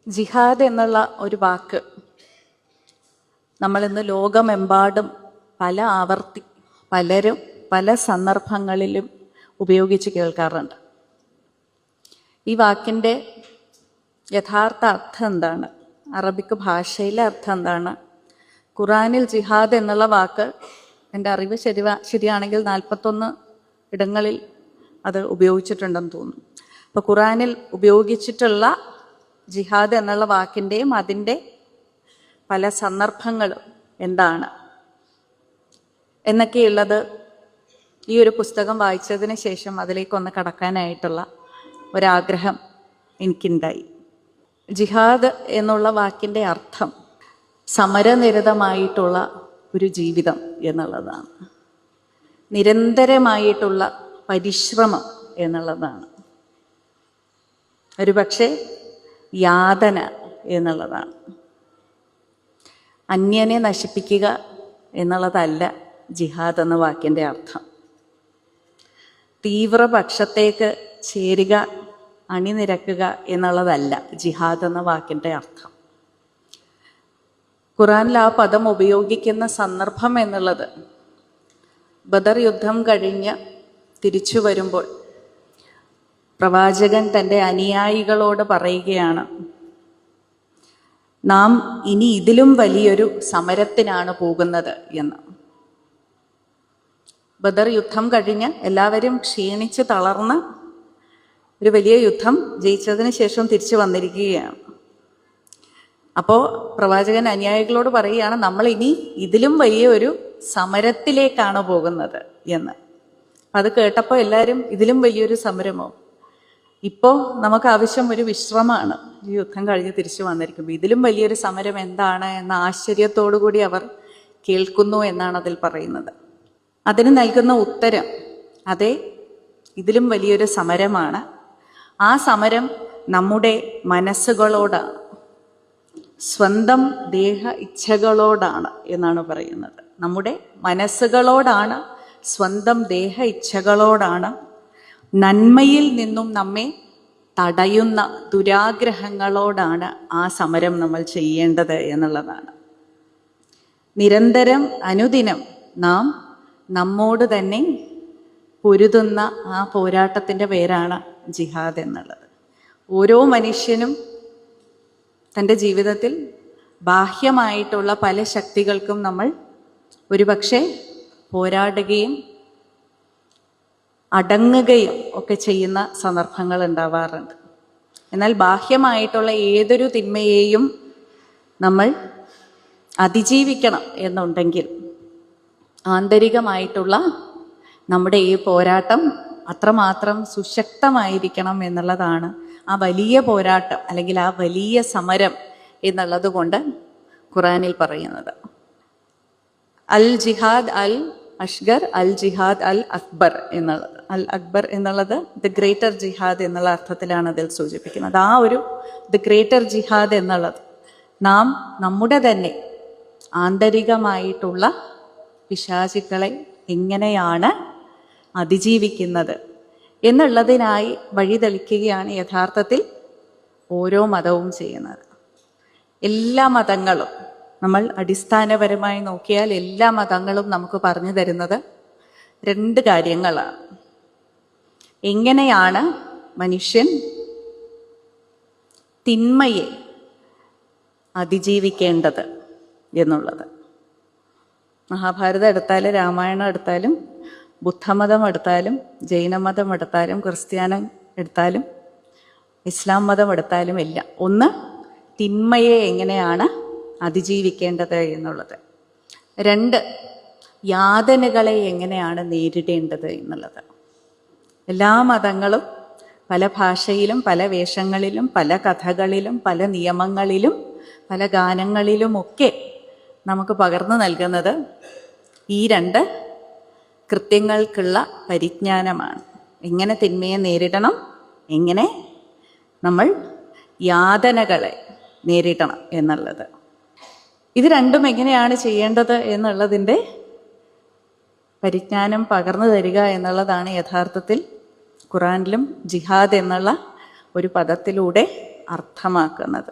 ജിഹാദ് എന്നുള്ള ഒരു വാക്ക് നമ്മളിന്ന് ലോകമെമ്പാടും പലരും പല സന്ദർഭങ്ങളിലും ഉപയോഗിച്ച് കേൾക്കാറുണ്ട്. ഈ വാക്കിൻ്റെ യഥാർത്ഥ അർത്ഥം എന്താണ്? അറബിക് ഭാഷയിലെ അർത്ഥം എന്താണ്? ഖുറാനിൽ ജിഹാദ് എന്നുള്ള വാക്ക് എൻ്റെ അറിവ് ശരിയാണെങ്കിൽ 41 ഇടങ്ങളിൽ അത് ഉപയോഗിച്ചിട്ടുണ്ടെന്ന് തോന്നുന്നു. അപ്പോൾ ഖുറാനിൽ ഉപയോഗിച്ചിട്ടുള്ള ജിഹാദ് എന്നുള്ള വാക്കിൻ്റെയും അതിൻ്റെ പല സന്ദർഭങ്ങളും എന്താണ് എന്നൊക്കെയുള്ളത് ഈ ഒരു പുസ്തകം വായിച്ചതിന് ശേഷം അതിലേക്കൊന്ന് കടക്കാനായിട്ടുള്ള ഒരാഗ്രഹം എനിക്കുണ്ടായി. ജിഹാദ് എന്നുള്ള വാക്കിൻ്റെ അർത്ഥം സമരനിരതമായിട്ടുള്ള ഒരു ജീവിതം എന്നുള്ളതാണ്. നിരന്തരമായിട്ടുള്ള പരിശ്രമം എന്നുള്ളതാണ്. ഒരുപക്ഷെ യാതന എന്നുള്ളതാണ്. അന്യനെ നശിപ്പിക്കുക എന്നുള്ളതല്ല ജിഹാദ് എന്ന വാക്കിൻ്റെ അർത്ഥം. തീവ്രപക്ഷത്തേക്ക് ചേരുക, അണിനിരക്കുക എന്നുള്ളതല്ല ജിഹാദ് എന്ന വാക്കിൻ്റെ അർത്ഥം. ഖുറാനിൽ ആ പദം ഉപയോഗിക്കുന്ന സന്ദർഭം എന്നുള്ളത് ബദർ യുദ്ധം കഴിഞ്ഞ് തിരിച്ചു വരുമ്പോൾ പ്രവാചകൻ തൻ്റെ അനുയായികളോട് പറയുകയാണ്, നാം ഇനി ഇതിലും വലിയൊരു സമരത്തിനാണ് പോകുന്നത് എന്ന്. ബദർ യുദ്ധം കഴിഞ്ഞ് എല്ലാവരും ക്ഷീണിച്ച് തളർന്ന് ഒരു വലിയ യുദ്ധം ജയിച്ചതിന് ശേഷം തിരിച്ചു വന്നിരിക്കുകയാണ്. അപ്പോൾ പ്രവാചകൻ അനുയായികളോട് പറയുകയാണ്, നമ്മൾ ഇനി ഇതിലും വലിയ ഒരു സമരത്തിലേക്കാണ് പോകുന്നത് എന്ന്. അത് കേട്ടപ്പോൾ എല്ലാവരും ഇതിലും വലിയൊരു സമരമോ? ഇപ്പോൾ നമുക്ക് ആവശ്യം ഒരു വിശ്രമമാണ്. ഈ യുദ്ധം കഴിഞ്ഞ് തിരിച്ചു വന്നിരിക്കുമ്പോൾ ഇതിലും വലിയൊരു സമരം എന്താണ് എന്ന ആശ്ചര്യത്തോടു കൂടി അവർ കേൾക്കുന്നു എന്നാണ് അതിൽ പറയുന്നത്. അതിന് നൽകുന്ന ഉത്തരം, അതെ, ഇതിലും വലിയൊരു സമരമാണ്. ആ സമരം നമ്മുടെ മനസ്സുകളോടാണ്, സ്വന്തം ദേഹ ഇച്ഛകളോടാണ് എന്നാണ് പറയുന്നത്. നമ്മുടെ മനസ്സുകളോടാണ്, സ്വന്തം ദേഹ ഇച്ഛകളോടാണ്, നന്മയിൽ നിന്നും നമ്മെ തടയുന്ന ദുരാഗ്രഹങ്ങളോടാണ് ആ സമരം നമ്മൾ ചെയ്യേണ്ടത് എന്നുള്ളതാണ്. നിരന്തരം അനുദിനം നാം നമ്മോട് തന്നെ പൊരുതുന്ന ആ പോരാട്ടത്തിൻ്റെ പേരാണ് ജിഹാദ് എന്നുള്ളത്. ഓരോ മനുഷ്യനും തൻ്റെ ജീവിതത്തിൽ ബാഹ്യമായിട്ടുള്ള പല ശക്തികൾക്കും നമ്മൾ ഒരുപക്ഷെ പോരാടുകയും അടങ്ങുകയും ഒക്കെ ചെയ്യുന്ന സന്ദർഭങ്ങൾ ഉണ്ടാവാറുണ്ട്. എന്നാൽ ബാഹ്യമായിട്ടുള്ള ഏതൊരു തിന്മയെയും നമ്മൾ അതിജീവിക്കണം എന്നുണ്ടെങ്കിൽ ആന്തരികമായിട്ടുള്ള നമ്മുടെ ഈ പോരാട്ടം അത്രമാത്രം സുശക്തമായിരിക്കണം എന്നുള്ളതാണ് ആ വലിയ പോരാട്ടം അല്ലെങ്കിൽ ആ വലിയ സമരം എന്നുള്ളത് കൊണ്ട് ഖുറാനിൽ പറയുന്നത്. അൽ ജിഹാദ് അൽ അഷ്ഗർ, അൽ ജിഹാദ് അൽ അക്ബർ എന്നുള്ളത്. അൽ അക്ബർ എന്നുള്ളത് ദി ഗ്രേറ്റർ ജിഹാദ് എന്നുള്ള അർത്ഥത്തിലാണ് അതിൽ സൂചിപ്പിക്കുന്നത്. ആ ഒരു ദി ഗ്രേറ്റർ ജിഹാദ് എന്നുള്ളത് നാം നമ്മുടെ തന്നെ ആന്തരികമായിട്ടുള്ള പിശാചുക്കളെ എങ്ങനെയാണ് അതിജീവിക്കുന്നത് എന്നുള്ളതിനായി വഴിതെളിക്കുകയാണ് യഥാർത്ഥത്തിൽ ഓരോ മതവും ചെയ്യുന്നത്. എല്ലാ മതങ്ങളും നമ്മൾ അടിസ്ഥാനപരമായി നോക്കിയാൽ എല്ലാ മതങ്ങളും നമുക്ക് പറഞ്ഞു തരുന്നത് 2 കാര്യങ്ങളാണ്. എങ്ങനെയാണ് മനുഷ്യൻ തിന്മയെ അതിജീവിക്കേണ്ടത് എന്നുള്ളത്. മഹാഭാരതം എടുത്താലും രാമായണം എടുത്താലും ബുദ്ധമതം എടുത്താലും ജൈനമതം എടുത്താലും ക്രിസ്ത്യാനം എടുത്താലും ഇസ്ലാം മതം എടുത്താലും എല്ലാം ഒന്ന്, തിന്മയെ എങ്ങനെയാണ് അതിജീവിക്കേണ്ടത് എന്നുള്ളത്. 2, യാതനകളെ എങ്ങനെയാണ് നേരിടേണ്ടത് എന്നുള്ളത്. എല്ലാ മതങ്ങളും പല ഭാഷയിലും പല വേഷങ്ങളിലും പല കഥകളിലും പല നിയമങ്ങളിലും പല ഗാനങ്ങളിലുമൊക്കെ നമുക്ക് പകർന്നു നൽകുന്നത് ഈ 2 കൃത്യങ്ങൾക്കുള്ള പരിജ്ഞാനമാണ്. എങ്ങനെ തിന്മയെ നേരിടണം, എങ്ങനെ നമ്മൾ യാതനകളെ നേരിടണം എന്നുള്ളത്. ഇത് രണ്ടും എങ്ങനെയാണ് ചെയ്യേണ്ടത് എന്നുള്ളതിൻ്റെ പരിജ്ഞാനം പകർന്നു തരിക എന്നുള്ളതാണ് യഥാർത്ഥത്തിൽ ഖുറാനിലും ജിഹാദ് എന്നുള്ള ഒരു പദത്തിലൂടെ അർത്ഥമാക്കുന്നത്.